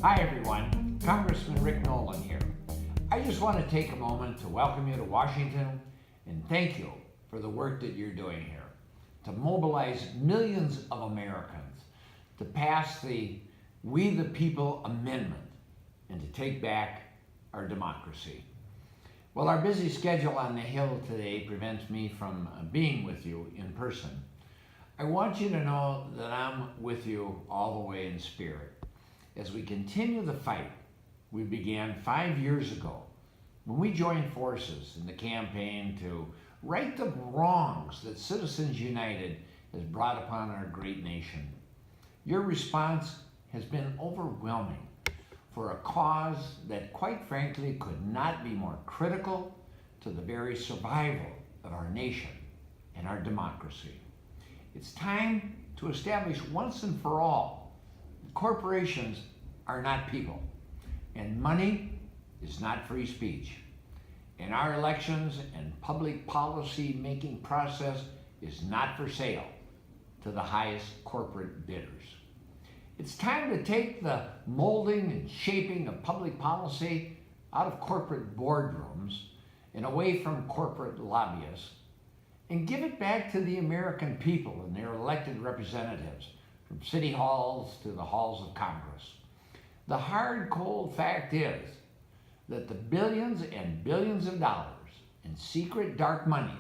Hi everyone, Congressman Nolan here. I just want to take a moment to welcome you to Washington and thank you for the work that you're doing here to mobilize millions of Americans to pass the We the People Amendment and to take back our democracy. Well, our busy schedule on the Hill today prevents me from being with you in person. I want you to know that I'm with you all the way in spirit as we continue the fight we began 5 years ago when we joined forces in the campaign to right the wrongs that Citizens United has brought upon our great nation. Your response has been overwhelming for a cause that, quite frankly, could not be more critical to the very survival of our nation and our democracy. It's time to establish once and for all corporations are not people, and money is not free speech. And our elections and public policy making process is not for sale to the highest corporate bidders. It's time to take the molding and shaping of public policy out of corporate boardrooms and away from corporate lobbyists and give it back to the American people and their elected representatives, from city halls to the halls of Congress. The hard, cold fact is that the billions and billions of dollars in secret dark money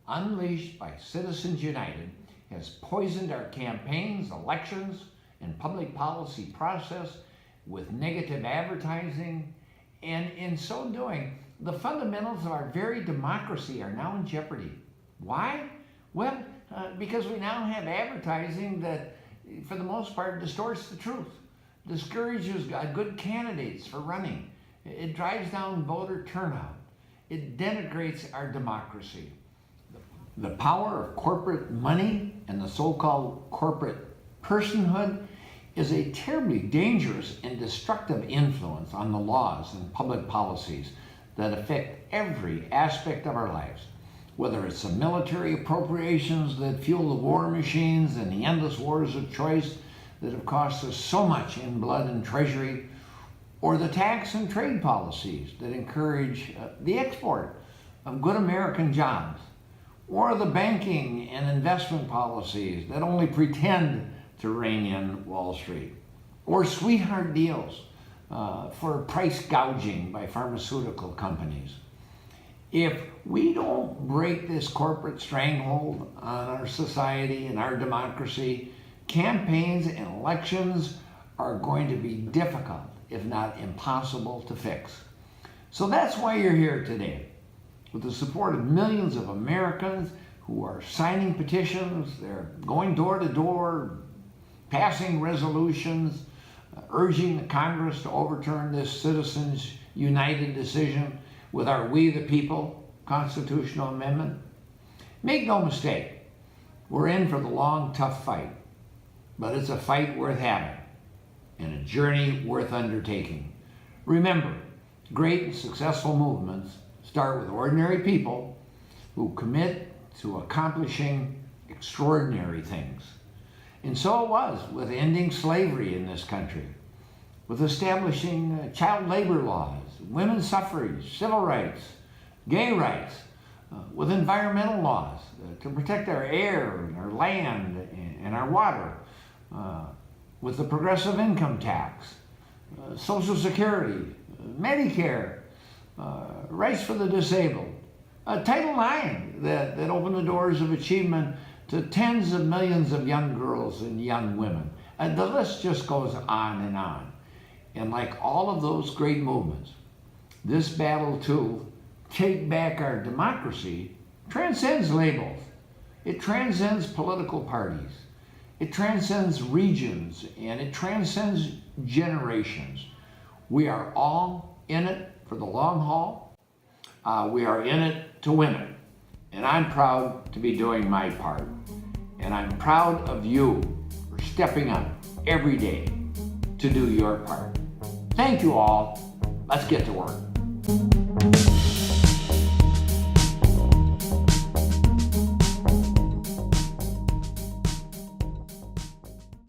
unleashed by Citizens United has poisoned our campaigns, elections, and public policy process with negative advertising, and in so doing, the fundamentals of our very democracy are now in jeopardy. Why? Well, because we now have advertising that, for the most part, distorts the truth, discourages good candidates for running. It drives down voter turnout. It denigrates our democracy. The power of corporate money and the so-called corporate personhood is a terribly dangerous and destructive influence on the laws and public policies that affect every aspect of our lives. Whether it's the military appropriations that fuel the war machines and the endless wars of choice that have cost us so much in blood and treasury, or the tax and trade policies that encourage the export of good American jobs, or the banking and investment policies that only pretend to rein in Wall Street, or sweetheart deals for price gouging by pharmaceutical companies. If we don't break this corporate stranglehold on our society and our democracy, campaigns and elections are going to be difficult, if not impossible, to fix. So that's why you're here today, with the support of millions of Americans who are signing petitions. They're going door to door, passing resolutions, urging the Congress to overturn this Citizens United decision with our We the People constitutional amendment. Make no mistake, we're in for the long, tough fight, but it's a fight worth having and a journey worth undertaking. Remember, great and successful movements start with ordinary people who commit to accomplishing extraordinary things. And so it was with ending slavery in this country, with establishing child labor laws, women's suffrage, civil rights, gay rights, with environmental laws to protect our air, and our land, and our water, with the progressive income tax, Social Security, Medicare, rights for the disabled, Title IX that opened the doors of achievement to tens of millions of young girls and young women. And the list just goes on and on. And like all of those great movements, this battle to take back our democracy transcends labels. It transcends political parties. It transcends regions, and it transcends generations. We are all in it for the long haul. We are in it to win it. And I'm proud to be doing my part. And I'm proud of you for stepping up every day to do your part. Thank you all. Let's get to work.